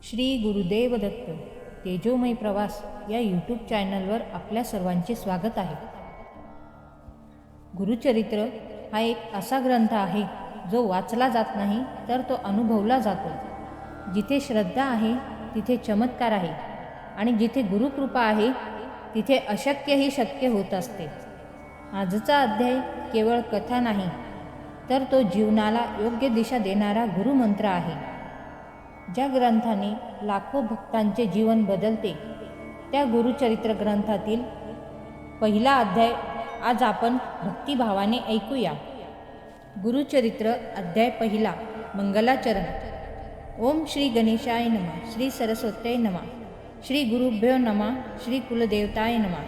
श्री गुरुदेव दत्त तेजोमय प्रवास या यूट्यूब चॅनलवर आपल्या सर्वांचे स्वागत आहे. गुरुचरित्र हा एक असा ग्रंथ आहे जो वाचला जात नाही तर तो अनुभवला जातो. जिथे श्रद्धा आहे तिथे चमत्कार आहे आणि जिथे गुरुकृपा आहे तिथे अशक्यही शक्य होत असते. आजचा अध्याय केवळ कथा नाही तर तो जीवनाला योग्य दिशा देणारा गुरुमंत्र आहे. ज्या ग्रंथाने लाखो भक्तांचे जीवन बदलते त्या गुरुचरित्र ग्रंथातील पहिला अध्याय आज आपण भक्तिभावाने ऐकूया. गुरुचरित्र अध्याय पहिला. मंगलाचरण. ओम श्री गणेशाय नमः. श्री सरस्वत्यै नमः. श्री गुरुभ्यो नमः. श्री कुलदेवताय नमः.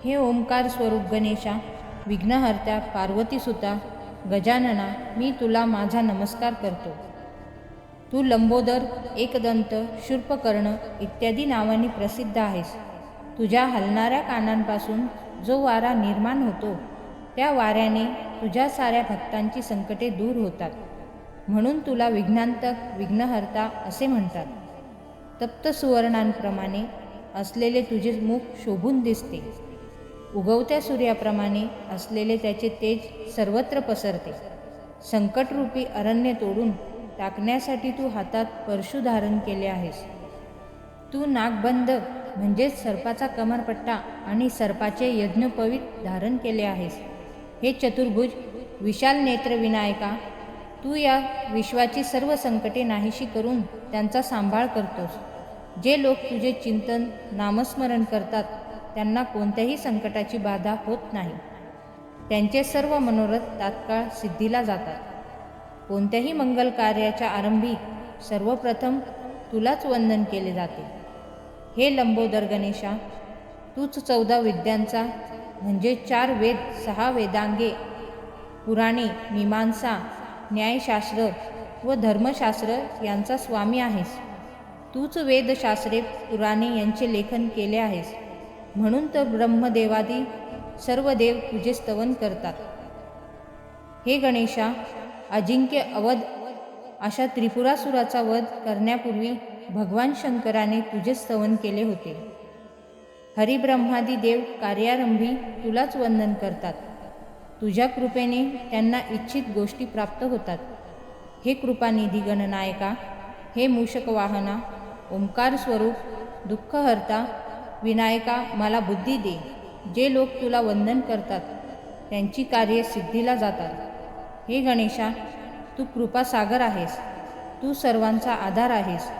हे ओंकार स्वरूप गणेशा, विघ्नहर्त्या, पार्वतीसुता, गजानना, मी तुला माझा नमस्कार करतो. तू लंबोदर, एकदंत, शूर्पकर्ण इत्यादी नावांनी प्रसिद्ध आहेस. तुझ्या हलणाऱ्या कानांपासून जो वारा निर्माण होतो त्या वाऱ्याने तुझ्या साऱ्या भक्तांची संकटे दूर होतात. म्हणून तुला विघ्नांतक, विघ्नहर्ता असे म्हणतात. तप्त सुवर्णांप्रमाणे असलेले तुझे मुख शोभून दिसते. उगवत्या सूर्याप्रमाणे असलेले त्याचे तेज सर्वत्र पसरते. संकटरूपी अरण्य तोडून टाकण्यासाठी तू हातात परशु धारण केले आहेस. तू नागबंध म्हणजेच सर्पाचा कमरपट्टा आणि सर्पाचे यज्ञोपवीत धारण केले आहेस. हे चतुर्भुज विशाल नेत्र विनायका, तू या विश्वाची सर्व संकटे नाहीशी करून त्यांचा सांभाळ करतोस. जे लोक तुझे चिंतन नामस्मरण करतात त्यांना कोणत्याही संकटाची बाधा होत नाही. त्यांचे सर्व मनोरथ तात्काळ सिद्धीला जातात. कोणत्याही मंगल कार्याच्या आरंभी सर्वप्रथम तुलाच वंदन केले जाते. हे लंबोदर गणेशा, तूच 14 विद्यांचा म्हणजे 4 वेद, 6 वेदांगे, पुराणे, मीमांसा, न्यायशास्त्र व धर्मशास्त्र यांचा स्वामी आहेस. तूच वेदशास्त्रे, पुराणे यांचे लेखन केले आहेस. म्हणून तर ब्रह्मदेवादी सर्व देव तुझे स्तवन करतात. हे गणेशा, अजिंक्य अवध अशा त्रिपुरासुराचा वध करण्यापूर्वी भगवान शंकराने तुझे स्तवन केले होते. हरिब्रह्मादी देव कार्यारंभी तुलाच वंदन करतात. तुझ्या कृपेने त्यांना इच्छित गोष्टी प्राप्त होतात. हे कृपानिधी गणनायका, हे मूषकवाहना, ओंकार स्वरूप, दुःखहर्ता, विनायका, मला बुद्धी दे. जे लोक तुला वंदन करतात त्यांची कार्ये सिद्धीला जातात. हे गणेशा, तू कृपासागर आहेस. तू सर्वांचा आधार आहेस.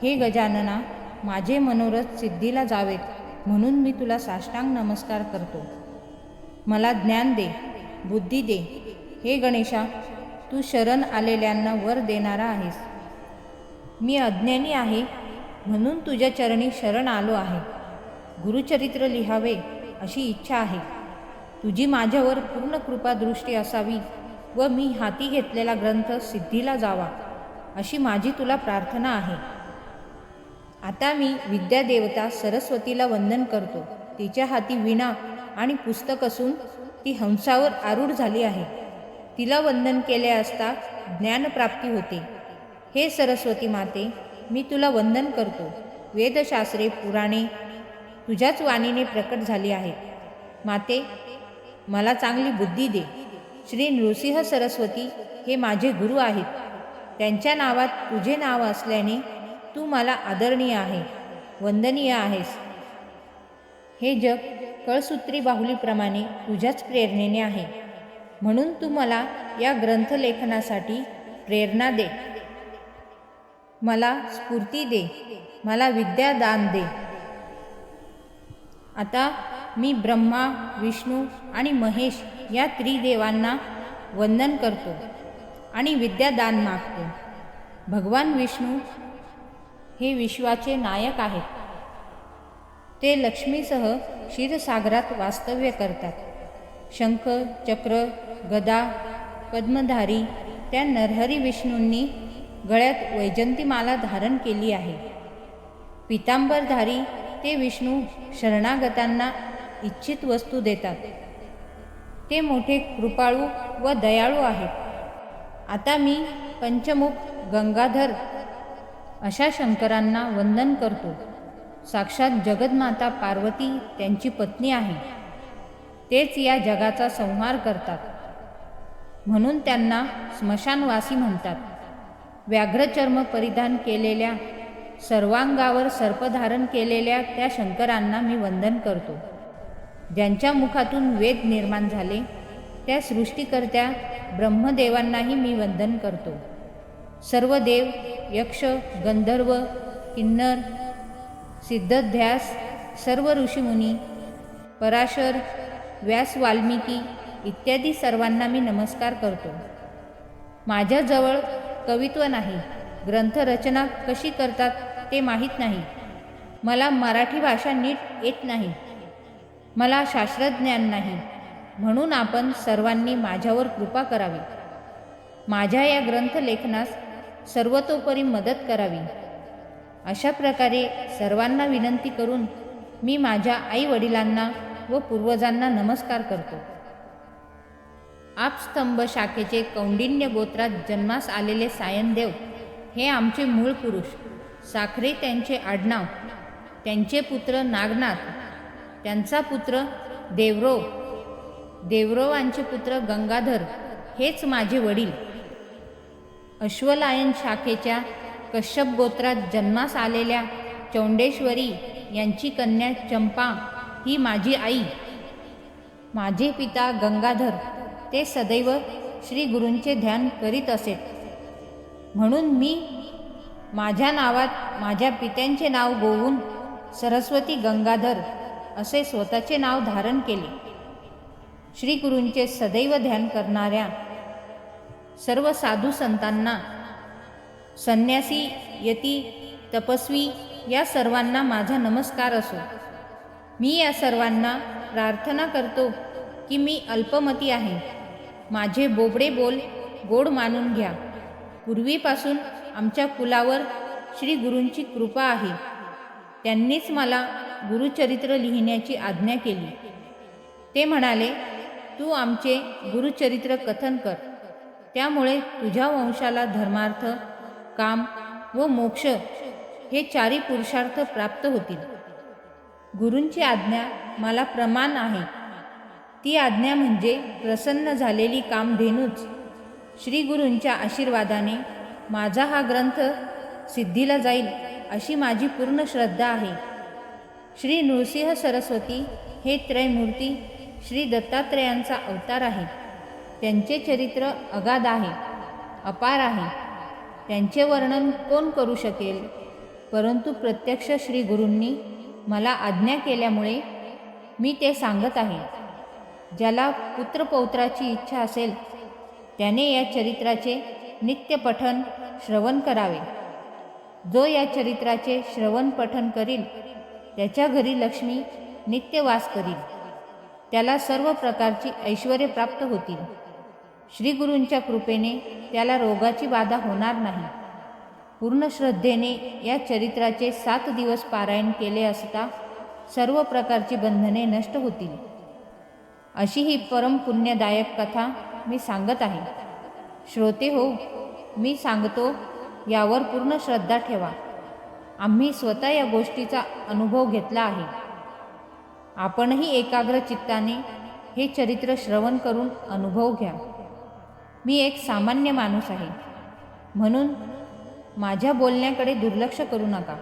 हे गजानना, माझे मनोरथ सिद्धीला जावेत म्हणून मी तुला साष्टांग नमस्कार करतो. मला ज्ञान दे, बुद्धी दे. हे गणेशा, तू शरण आलेल्यांना वर देणारा आहेस. मी अज्ञानी आहे म्हणून तुझ्या चरणी शरण आलो आहे. गुरुचरित्र लिहावे अशी इच्छा आहे. तुझी माझ्यावर पूर्ण कृपादृष्टी असावी व मी हाती घेतलेला ग्रंथ सिद्धीला जावा अशी माझी तुला प्रार्थना आहे. आता मी विद्यादेवता सरस्वतीला वंदन करतो. तिच्या हाती वीणा आणि पुस्तक असून ती हंसावर आरूढ झाली आहे. तिला वंदन केले असता ज्ञानप्राप्ती होते. हे सरस्वती माते, मी तुला वंदन करतो. वेदशास्त्रे, पुराणे तुझ्याच वाणीने प्रकट झाली आहेत. माते, मला चांगली बुद्धी दे. श्री नृसिंह सरस्वती हे माझे गुरु आहेत. त्यांच्या नावात तुझे नाव असल्याने तू मला आदरणीय आहे, वंदनीय आहेस. हे जग कळसूत्री बाहुलीप्रमाणे तुझ्याच प्रेरणेने आहे. म्हणून तू मला या ग्रंथलेखनासाठी प्रेरणा दे. मला स्फूर्ती दे. मला विद्यादान दे. आता मी ब्रह्मा, विष्णू आणि महेश या त्रिदेवांना वंदन करतो आणि विद्यादान मागतो. भगवान विष्णू हे विश्वाचे नायक आहेत. ते लक्ष्मीसह क्षीरसागरात वास्तव्य करतात. शंख, चक्र, गदा, पद्मधारी त्या नरहरी विष्णूंनी गळ्यात वैजंतीमाला धारण केली आहे. पितांबरधारी ते विष्णू शरणागतांना इच्छित वस्तू देतात. ते मोठे कृपाळू व दयाळू आहेत. आता मी पंचमुख, गंगाधर अशा शंकरांना वंदन करतो. साक्षात जगन्माता पार्वती त्यांची पत्नी आहे. तेच या जगाचा संहार करतात, म्हणून त्यांना स्मशानवासी म्हणतात. व्याघ्रचर्म परिधान केलेल्या, सर्वांगावर सर्पधारण केलेल्या त्या शंकरांना मी वंदन करतो. ज्यांच्या मुखातून वेद निर्माण झाले त्या सृष्टीकर्त्या ब्रह्मदेवांनाही मी वंदन करतो. सर्व देव, यक्ष, गंधर्व, किन्नर, सिद्धध्यास, सर्व ऋषीमुनी, पराशर, व्यास, वाल्मिकी इत्यादी सर्वांना मी नमस्कार करतो. माझ्याजवळ कवित्व नाही, ग्रंथरचना कशी करतात ते माहीत नाही. मला मराठी भाषा नीट येत नाही. मला शास्त्रज्ञान नाही. म्हणून आपण सर्वांनी माझ्यावर कृपा करावी. माझ्या या ग्रंथलेखनास सर्वतोपरी मदत करावी. अशा प्रकारे सर्वांना विनंती करून मी माझ्या आईवडिलांना व पूर्वजांना नमस्कार करतो. आपस्तंभ शाखेचे कौंडिन्य गोत्रात जन्मास आलेले सायनदेव हे आमचे मूळ पुरुष. साखरे त्यांचे आडनाव. त्यांचे पुत्र नागनाथ, त्यांचा पुत्र देवरो, देवरोवांचे पुत्र गंगाधर हेच माझे वडील. अश्वलायन शाखेच्या कश्यप गोत्रात जन्मास आलेल्या चौंडेश्वरी यांची कन्या चंपा ही माझी आई. माझे पिता गंगाधर ते सदैव श्री गुरूंचे ध्यान करीत असेत, म्हणून मी माझ्या नावात माझ्या पित्यांचे नाव गोवून सरस्वती गंगाधर असे स्वतःचे नाव धारण केले. श्री गुरूंचे सदैव ध्यान करणाऱ्या सर्व साधू संतांना, संन्यासी, यती, तपस्वी या सर्वांना माझा नमस्कार असो. मी या सर्वांना प्रार्थना करतो की मी अल्पमती आहे. माझे बोबडे बोल गोड मानून घ्या. पूर्वीपासून आमच्या कुलावर श्री गुरूंची कृपा आहे. त्यांनीच मला गुरुचरित्र लिहिण्याची आज्ञा केली. ते म्हणाले, तू आमचे गुरुचरित्र कथन कर. त्यामुळे तुझ्या वंशाला धर्मार्थ, काम व मोक्ष हे चारी पुरुषार्थ प्राप्त होतील. गुरूंची आज्ञा मला प्रमाण आहे. ती आज्ञा म्हणजे प्रसन्न झालेली कामधेनूच. श्री गुरूंच्या आशीर्वादाने माझा हा ग्रंथ सिद्धीला जाईल अशी माझी पूर्ण श्रद्धा आहे. श्री नृसिंह सरस्वती हे त्रयमूर्ती श्री दत्तात्रेयांचा अवतार आहे. त्यांचे चरित्र अगाध आहे, अपार आहे. त्यांचे वर्णन कोण करू शकेल? परंतु प्रत्यक्ष श्री गुरूंनी मला आज्ञा केल्यामुळे मी ते सांगत आहे. ज्याला पुत्रपौत्राची इच्छा असेल त्याने या चरित्राचे नित्य पठन श्रवण करावे. जो या चरित्राचे श्रवण पठन करील त्याच्या घरी लक्ष्मी नित्य वास करील. त्याला सर्व प्रकारची ऐश्वर्य प्राप्त होतील. श्री गुरूंच्या कृपेने त्याला रोगाची बाधा होणार नाही. पूर्ण श्रद्धेने या चरित्राचे 7 दिवस पारायण केले असता सर्व प्रकारची बंधने नष्ट होतील. अशी ही परम पुण्यदायक कथा मी सांगत आहे. श्रोते हो, मी सांगतो यावर पूर्ण श्रद्धा ठेवा. आम्ही स्वतः या गोष्टीचा अनुभव घेतला आहे. आपणही एकाग्र चित्ताने हे चरित्र श्रवण करून अनुभव घ्या. मी एक सामान्य माणूस आहे, म्हणून माझ्या बोलण्याकडे दुर्लक्ष करू नका.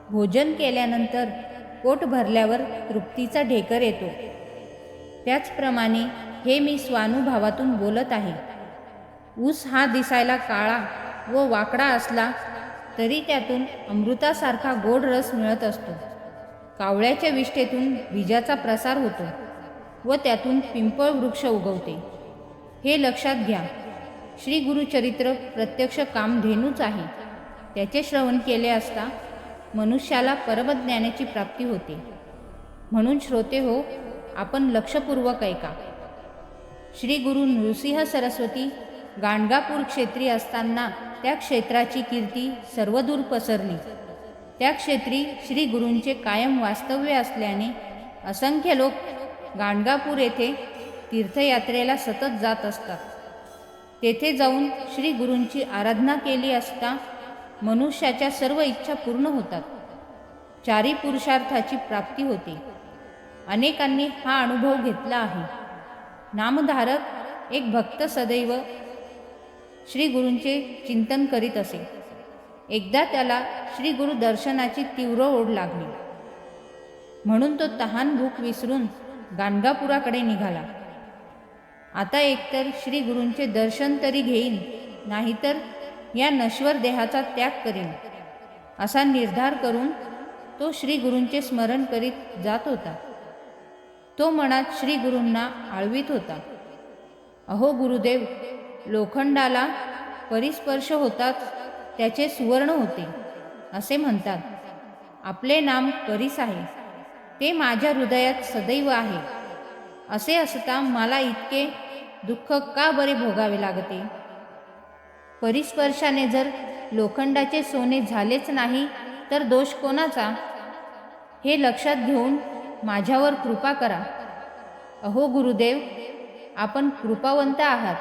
भोजन केल्यानंतर पोट भरल्यावर तृप्तीचा ढेकर येतो. त्याचप्रमाणे हे मी स्वानुभवातून बोलत आहे. ऊस हा दिसायला काळा व वाकडा असला तरी त्यातून अमृतासारखा गोड रस मिळत असतो. कावळ्याच्या विष्ठेतून बीजाचा प्रसार होतो व त्यातून पिंपळ वृक्ष उगवते. हे लक्षात घ्या. श्री गुरुचरित्र प्रत्यक्ष कामधेनूच आहे. त्याचे श्रवण केले असता मनुष्याला परमज्ञानाची प्राप्ती होते. म्हणून श्रोते हो, आपण लक्षपूर्वक ऐका. श्री गुरु नृसिंह सरस्वती गाणगापूर क्षेत्री असताना त्या क्षेत्राची कीर्ती सर्वदूर पसरली. त्या क्षेत्री श्री गुरूंचे कायम वास्तव्य असल्याने असंख्य लोक गाणगापूर येथे तीर्थयात्रेला सतत जात असतात. तेथे जाऊन श्री गुरूंची आराधना केली असता मनुष्याच्या सर्व इच्छा पूर्ण होतात, चारी पुरुषार्थाची प्राप्ती होते. अनेकांनी हा अनुभव घेतला आहे. नामधारक एक भक्त सदैव श्री गुरूंचे चिंतन करीत असे. एकदा त्याला श्री गुरु दर्शनाची तीव्र ओढ लागली, म्हणून तो तहान भूक विसरून गाणगापुराकडे निघाला. आता एकतर श्री गुरूंचे दर्शन तरी घेईन, नाहीतर या नश्वर देहाचा त्याग करीन, असा निर्धार करून तो श्री गुरूंचे स्मरण करीत जात होता. तो मनात श्री गुरूंना आळवीत होता. अहो गुरुदेव, लोखंडाला परिस्पर्श होताच त्याचे सुवर्ण होते असे म्हणतात. आपले नाम परीस आहे, ते माझ्या हृदयात सदैव आहे. असे असता मला इतके दुःख का बरे भोगावे लागते? परिस्पर्शाने जर लोखंडाचे सोने झालेच नाही तर दोष कोणाचा? हे लक्षात घेऊन माझ्यावर कृपा करा. अहो गुरुदेव, आपण कृपावंत आहात,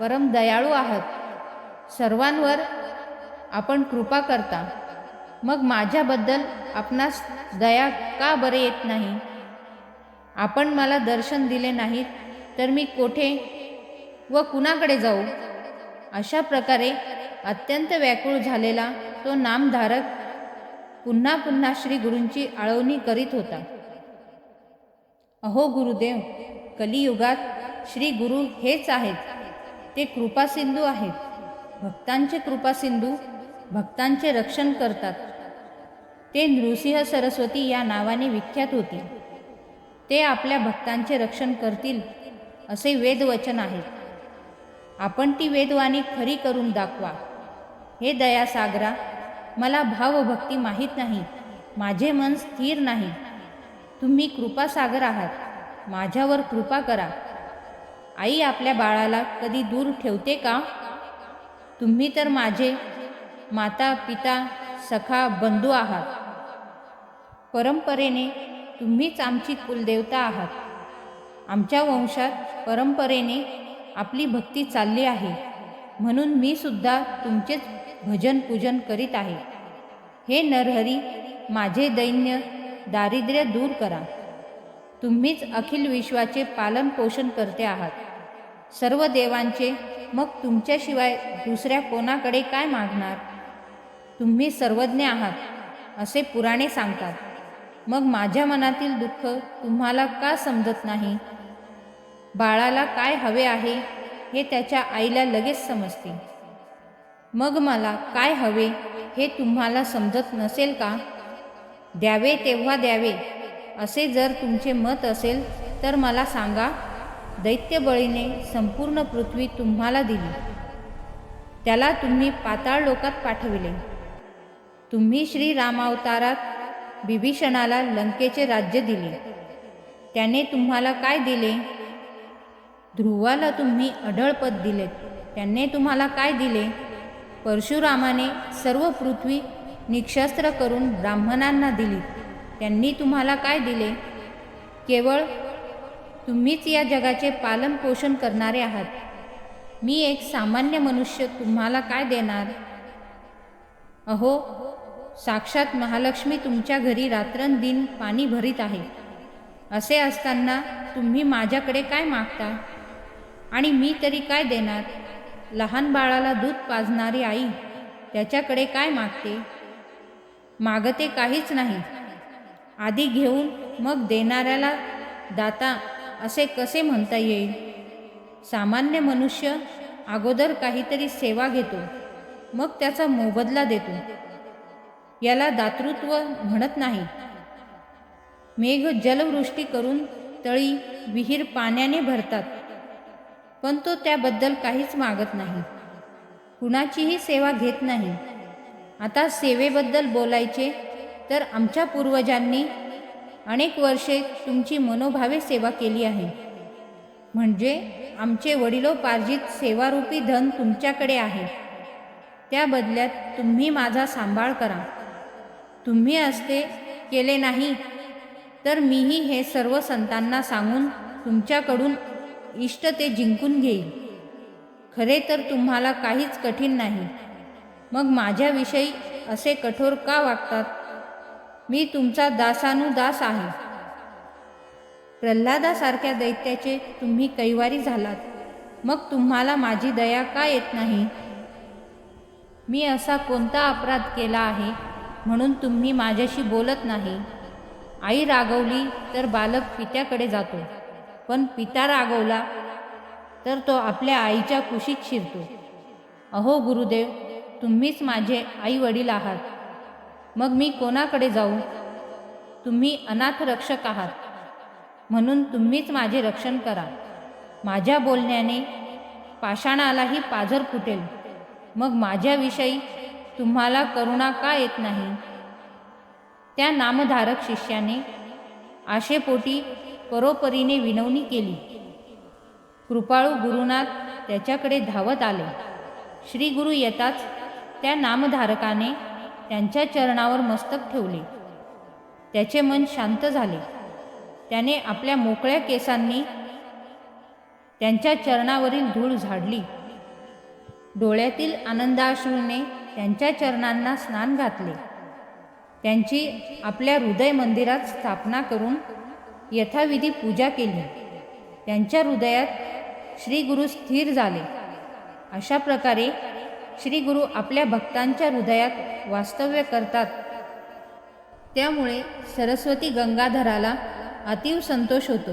परम दयाळू आहात. सर्वांवर आपण कृपा करता, मग माझ्याबद्दल आपणास दया का बरे येत नाही? आपण मला दर्शन दिले नाहीत तर मी कोठे व कुणाकडे जाऊ? अशा प्रकारे अत्यंत व्याकुळ झालेला तो नामधारक पुन्हा पुन्हा श्री गुरूंची आळवणी करीत होता. अहो गुरुदेव, कलियुगात श्री गुरु हेच आहेत. ते कृपासिंधू आहेत. भक्तांचे कृपासिंधू भक्तांचे रक्षण करतात. ते नृसिंह सरस्वती या नावाने विख्यात होते. ते आपल्या भक्तांचे रक्षण करतील असे वेदवचन आहेत. आपण ती वेदवाणी खरी करून दाखवा. हे दयासागरा, मला भावभक्ती माहीत नाही, माझे मन स्थिर नाही. तुम्ही कृपासागर आहात, माझ्यावर कृपा करा. आई आपल्या बाळाला कधी दूर ठेवते का? तुम्ही तर माझे माता पिता सखा बंधू आहात. परंपरेने तुम्हीच आमची कुलदेवता आहात. आमच्या वंशात परंपरेने आपली भक्ती चालली आहे, म्हणून मी सुद्धा तुमचेच भजन पूजन करीत आहे. हे नरहरी, माझे दैन्य दारिद्र्य दूर करा. तुम्हीच अखिल विश्वाचे पालन पोषण करते आहात, सर्व देवांचे. मग तुमच्याशिवाय दुसऱ्या कोणाकडे काय मागणार? तुम्ही सर्वज्ञ आहात असे पुराणे सांगतात. मग माझ्या मनातील दुःख तुम्हाला का समजत नाही? बाळाला काय हवे आहे हे त्याच्या आईला लगेच समजते. मग मला काय हवे हे तुम्हाला समजत नसेल का? द्यावे तेव्हा द्यावे असे जर तुमचे मत असेल तर मला सांगा. दैत्यबळीने संपूर्ण पृथ्वी तुम्हाला दिली, त्याला तुम्ही पाताळ लोकात पाठविले. तुम्ही श्रीरामावतारात बिभीषणाला लंकेचे राज्य दिले, त्याने तुम्हाला काय दिले? ध्रुवाला तुम्ही अढळ पद दिले, त्याने तुम्हाला काय दिले? परशुरामाने सर्व पृथ्वी निक्षस्त्र करून ब्राह्मणांना दिली, त्यांनी तुम्हाला काय दिले? केवळ तुम्हीच या जगाचे पालन पोषण करणारे आहात. मी एक सामान्य मनुष्य तुम्हाला काय देणार? अहो, साक्षात महालक्ष्मी तुमच्या घरी रात्रंदिन पाणी भरीत आहे. असे असताना तुम्ही माझ्याकडे काय मागता? आणि मी तरी काय देणार? लहान बाळाला दूध पाजणारी आई त्याच्याकडे काय मागते? मागते काहीच नाही. आधी घेऊन मग देणाऱ्याला दाता असे कसे म्हणता येईल? सामान्य मनुष्य अगोदर काहीतरी सेवा घेतो, मग त्याचा मोबदला देतो. याला दातृत्व म्हणत नाही. मेघ जलवृष्टी करून तळी विहीर पाण्याने भरतात, पण तो त्याबद्दल काहीच मागत नाही, कुणाचीही सेवा घेत नाही. आता सेवेबद्दल बोलायचे तर आमच्या पूर्वजांनी अनेक वर्षे तुमची मनोभावे सेवा केली आहे. म्हणजे आमचे वडिलोपार्जित सेवारूपी धन तुमच्याकडे आहे. त्या बदल्यात तुम्ही माझा सांभाळ करा. तुम्ही असते केले नाही तर मीही हे सर्व संतांना सांगून तुमच्याकडून इष्ट ते जिंकून घेईल. खरे तर तुम्हाला काहीच कठीण नाही. मग माझ्याविषयी असे कठोर का वागतात? मी तुमचा दासानुदास आहे. प्रल्हादासारख्या दैत्याचे तुम्ही कैवारी झालात, मग तुम्हाला माझी दया का येत नाही? मी असा कोणता अपराध केला आहे म्हणून तुम्ही माझ्याशी बोलत नाही? आई रागवली तर बालक पित्याकडे जातो, पण पिता रागवला तर तो आपल्या आईच्या कुशीत शिरतो. अहो गुरुदेव, तुम्हीच माझे आई वडील आहात, मग मी कोणाकडे जाऊ? तुम्ही अनाथ रक्षक आहात, म्हणून तुम्हीच माझे रक्षण करा. माझ्या बोलण्याने पाषाणालाही पाझर फुटेल, मग माझ्याविषयी तुम्हाला करुणा का येत नाही? त्या नामधारक शिष्याने आशेपोटी परोपरीने विनवणी केली. कृपाळू गुरुनाथ त्याच्याकडे धावत आले. श्री गुरु येताच त्या नामधारकाने त्यांच्या चरणावर मस्तक ठेवले. त्याचे मन शांत झाले. त्याने आपल्या मोकळ्या केसांनी त्यांच्या चरणावरील धूळ झाडली. डोळ्यातील आनंदाश्रूने त्यांच्या चरणांना स्नान घातले. त्यांची आपल्या हृदय मंदिरात स्थापना करून यथाविधी पूजा केली. त्यांच्या हृदयात श्री गुरु स्थिर झाले. अशा प्रकारे श्री गुरु आपल्या भक्तांच्या हृदयात वास्तव्य करतात. त्यामुळे सरस्वती गंगाधराला अतीव संतोष होतो.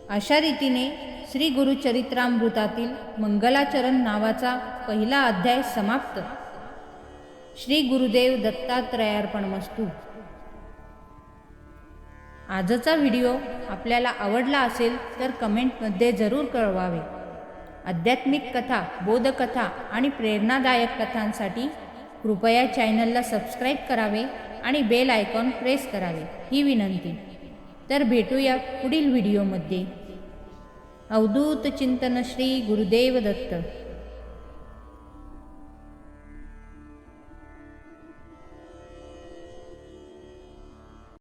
अशा रीतीने श्री गुरुचरित्रामृतातील मंगलाचरण नावाचा पहिला अध्याय समाप्त. श्री गुरुदेव दत्तात्रयार्पणमस्तु. आजचा व्हिडिओ आपल्याला आवडला असेल तर कमेंटमध्ये जरूर कळवावे. आध्यात्मिक कथा, बोधकथा आणि प्रेरणादायक कथांसाठी कृपया चॅनलला सबस्क्राईब करावे आणि बेल आयकॉन प्रेस करावे ही विनंती. तर भेटूया पुढील व्हिडिओमध्ये. अवधूत चिंतन श्री गुरुदेव दत्त.